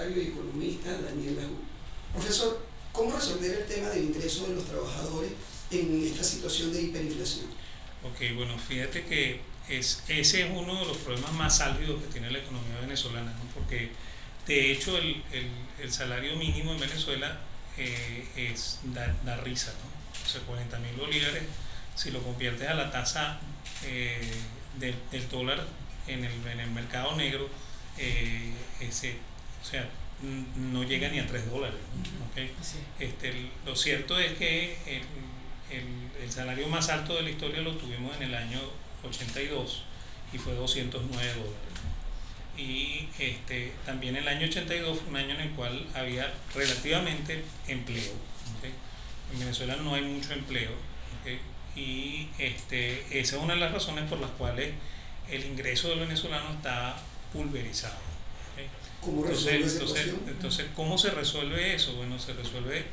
empresario y economista Daniel Lajú. Profesor, ¿cómo resolver el tema del ingreso de los trabajadores en esta situación de hiperinflación? Ok, bueno, fíjate que ese es uno de los problemas más álgidos que tiene la economía venezolana, ¿no? Porque de hecho el salario mínimo en Venezuela da risa, ¿no? O sea, 40.000 bolívares, si lo conviertes a la tasa del dólar en el mercado negro, o sea, no llega ni a $3, ¿no? ¿Okay? Sí. Lo cierto es que el salario más alto de la historia lo tuvimos en el año 82 y fue $209, ¿no? Y también el año 82 fue un año en el cual había relativamente empleo, ¿okay? En Venezuela no hay mucho empleo, ¿okay? Y esa es una de las razones por las cuales el ingreso del venezolano está pulverizado, ¿okay? ¿Cómo resuelve esa ecuación? Entonces, ¿cómo se resuelve eso? Bueno, se resuelve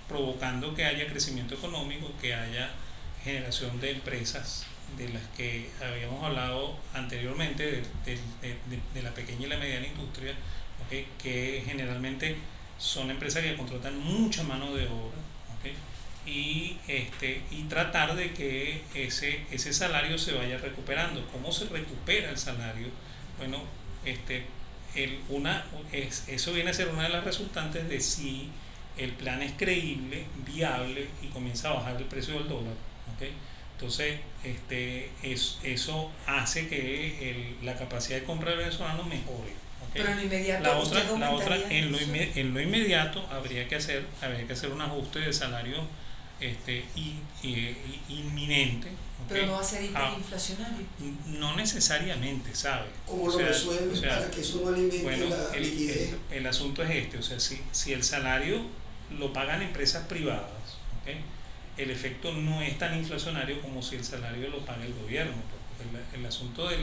provocando que haya crecimiento económico, que haya generación de empresas de las que habíamos hablado anteriormente, de la pequeña y la mediana industria, ¿okay? Que generalmente son empresas que contratan mucha mano de obra, ¿okay? Y tratar de que ese salario se vaya recuperando. ¿Cómo se recupera el salario? Bueno, eso viene a ser una de las resultantes de si el plan es creíble, viable y comienza a bajar el precio del dólar, ¿okay? Entonces, eso hace que la capacidad de compra del venezolano mejore, ¿okay? Pero en lo inmediato, la otra en lo inmediato habría que hacer un ajuste de salario inminente, ¿okay? Pero no va a ser hiperinflacionario. No necesariamente, ¿sabes? ¿Cómo lo resuelves para que eso no alimente la liquidez? El asunto es o sea, si el salario lo pagan empresas privadas, ¿okay? El efecto no es tan inflacionario como si el salario lo paga el gobierno. El asunto de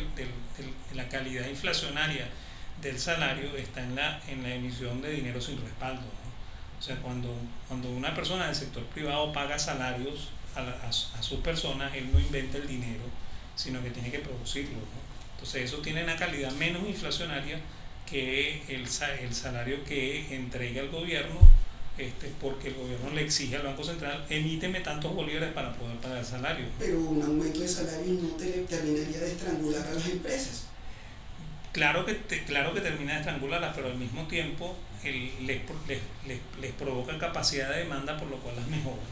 la calidad inflacionaria del salario está en la emisión de dinero sin respaldo, ¿no? O sea, cuando una persona del sector privado paga salarios a sus personas, él no inventa el dinero, sino que tiene que producirlo, ¿no? Entonces eso tiene una calidad menos inflacionaria que el salario que entrega el gobierno, porque el gobierno le exige al Banco Central, emíteme tantos bolívares para poder pagar el salario. Pero un aumento de salario no terminaría de estrangular a las empresas. Claro que termina de estrangularlas, pero al mismo tiempo les provoca capacidad de demanda, por lo cual las mejora.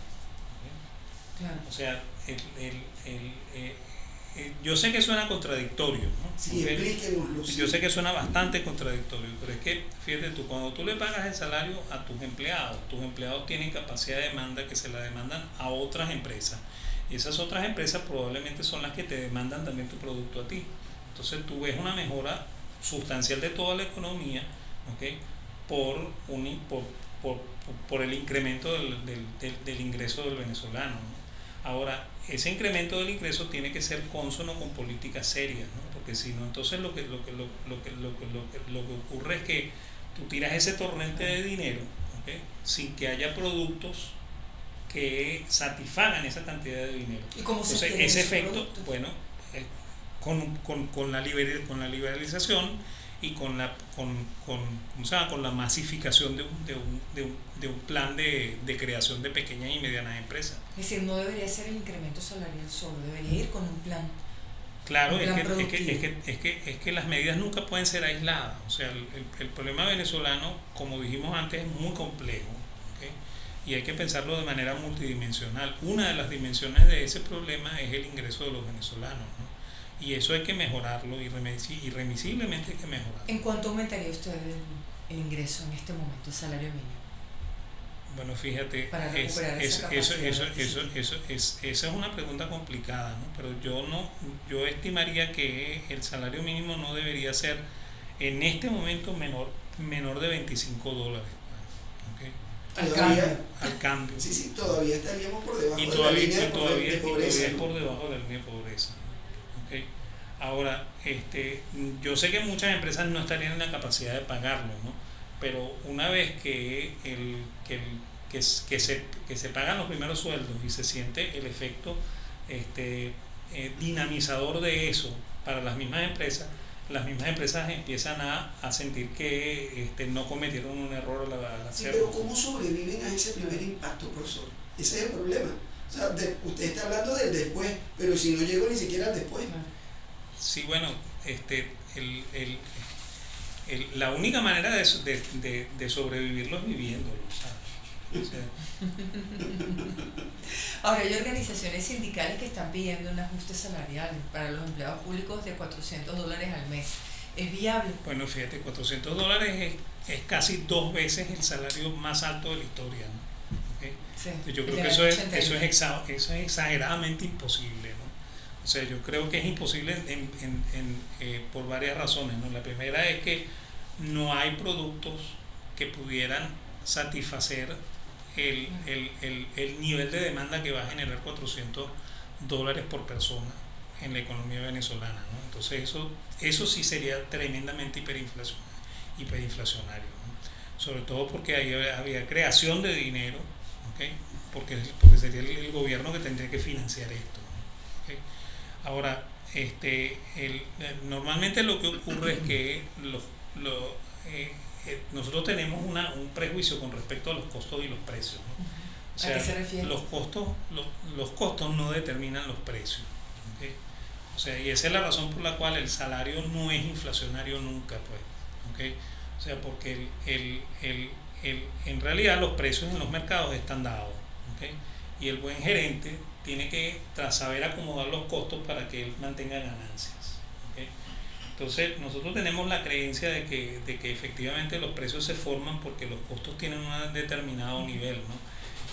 Claro. O sea, yo sé que suena contradictorio, ¿no? Sí, explíquenoslo. Yo sé que suena bastante contradictorio, pero es que, fíjate tú, cuando tú le pagas el salario a tus empleados tienen capacidad de demanda que se la demandan a otras empresas. Y esas otras empresas probablemente son las que te demandan también tu producto a ti. Entonces tú ves una mejora sustancial de toda la economía, ¿okay? por el incremento del ingreso del venezolano, ¿no? Ahora, ese incremento del ingreso tiene que ser cónsono con políticas serias, ¿no? Porque si no, entonces lo que ocurre es que tú tiras ese torrente de dinero, ¿okay? Sin que haya productos que satisfagan esa cantidad de dinero. ¿Y cómo se entonces ese efecto, productos? Bueno, con la liberalización y con la masificación de un plan de creación de pequeñas y medianas empresas. Es decir, no debería ser el incremento salarial solo, debería ir con un plan. Claro, es que las medidas nunca pueden ser aisladas. O sea, el problema venezolano, como dijimos antes, es muy complejo, ¿okay? Y hay que pensarlo de manera multidimensional. Una de las dimensiones de ese problema es el ingreso de los venezolanos, ¿no? Y eso hay que mejorarlo, irremisiblemente hay que mejorarlo. ¿En cuánto aumentaría usted el ingreso en este momento, el salario mínimo? Bueno, fíjate, esa es una pregunta complicada, ¿no? Pero yo estimaría que el salario mínimo no debería ser en este momento menor de $25. ¿Okay? Al cambio. Sí, todavía estaríamos por debajo de la línea de pobreza. Y todavía es por debajo de la línea de pobreza. ¿Okay? Ahora, yo sé que muchas empresas no estarían en la capacidad de pagarlo, ¿no? Pero una vez que se pagan los primeros sueldos y se siente el efecto dinamizador de eso para las mismas empresas, las mismas empresas empiezan a sentir que no cometieron un error al Sí, hacerlo. pero ¿cómo sobreviven a ese primer impacto, profesor? Ese es el problema. O sea, usted está hablando del después, pero si no llegó ni siquiera al después. Sí, bueno, la única manera de sobrevivirlo es viviéndolo, ¿sabes? O sea, Ahora, hay organizaciones sindicales que están pidiendo un ajuste salarial para los empleados públicos de $400 al mes. ¿Es viable? bueno, fíjate, $400 es casi 2 veces el salario más alto de la historia, ¿no? ¿Okay? Sí. Entonces yo creo que eso es exageradamente imposible, ¿no? O sea, yo creo que es imposible por varias razones, ¿no? La primera es que no hay productos que pudieran satisfacer el nivel de demanda que va a generar $400 por persona en la economía venezolana, ¿no? Entonces eso sí sería tremendamente hiperinflacionario, ¿no? Sobre todo porque ahí había creación de dinero, ¿okay? porque sería el gobierno que tendría que financiar esto, ¿okay? Ahora, normalmente lo que ocurre es que nosotros tenemos un prejuicio con respecto a los costos y los precios, ¿no? O sea, ¿a qué se refiere? los costos no determinan los precios, ¿okay? O sea, y esa es la razón por la cual el salario no es inflacionario nunca, pues, ¿okay? O sea, porque en realidad los precios en los mercados están dados, ¿okay? Y el buen gerente tiene que saber acomodar los costos para que él mantenga ganancias, ¿okay? Entonces nosotros tenemos la creencia de que efectivamente los precios se forman porque los costos tienen un determinado nivel, ¿no?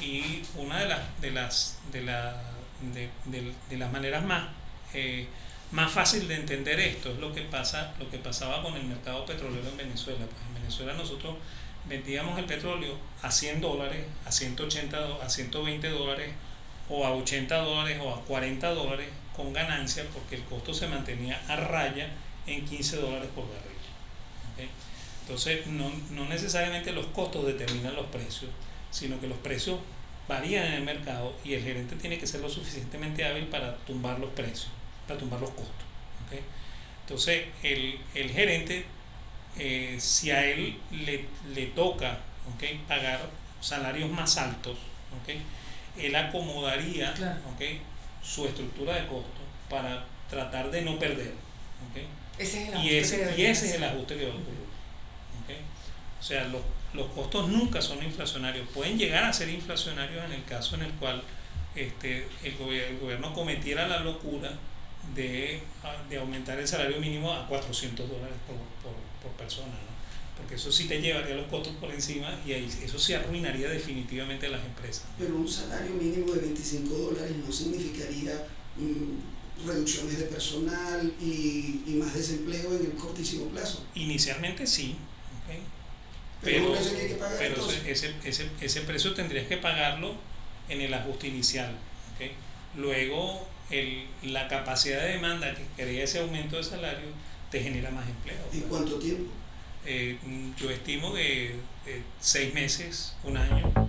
Y una de las maneras más fácil de entender esto es lo que pasaba con el mercado petrolero en Venezuela. Pues en Venezuela nosotros vendíamos el petróleo a $100, a 180, a $120 o a $80 o a $40 con ganancia, porque el costo se mantenía a raya en $15 por barril, ¿okay? Entonces no necesariamente los costos determinan los precios, sino que los precios varían en el mercado y el gerente tiene que ser lo suficientemente hábil para tumbar los precios, para tumbar los costos, ¿okay? Entonces el gerente, si a él le toca, ¿okay?, pagar salarios más altos, ¿okay?, él acomodaría, claro, ¿okay?, su estructura de costos para tratar de no perder, ¿okay? Ese es el Y ajuste ese es el ajuste que va a ocurrir, ¿okay? O sea, los costos nunca son inflacionarios, pueden llegar a ser inflacionarios en el caso en el cual el gobierno cometiera la locura de aumentar el salario mínimo a $400 por persona, ¿no? Porque eso sí te llevaría los costos por encima y eso sí arruinaría definitivamente a las empresas. Pero un salario mínimo de $25 no significaría reducciones de personal y más desempleo en el cortísimo plazo. Inicialmente sí, ¿okay? Pero que hay que pagar, pero ese precio tendrías que pagarlo en el ajuste inicial, ¿okay? Luego la capacidad de demanda que crea ese aumento de salario te genera más empleo. ¿En cuánto tiempo? Yo estimo que 6 meses, un año.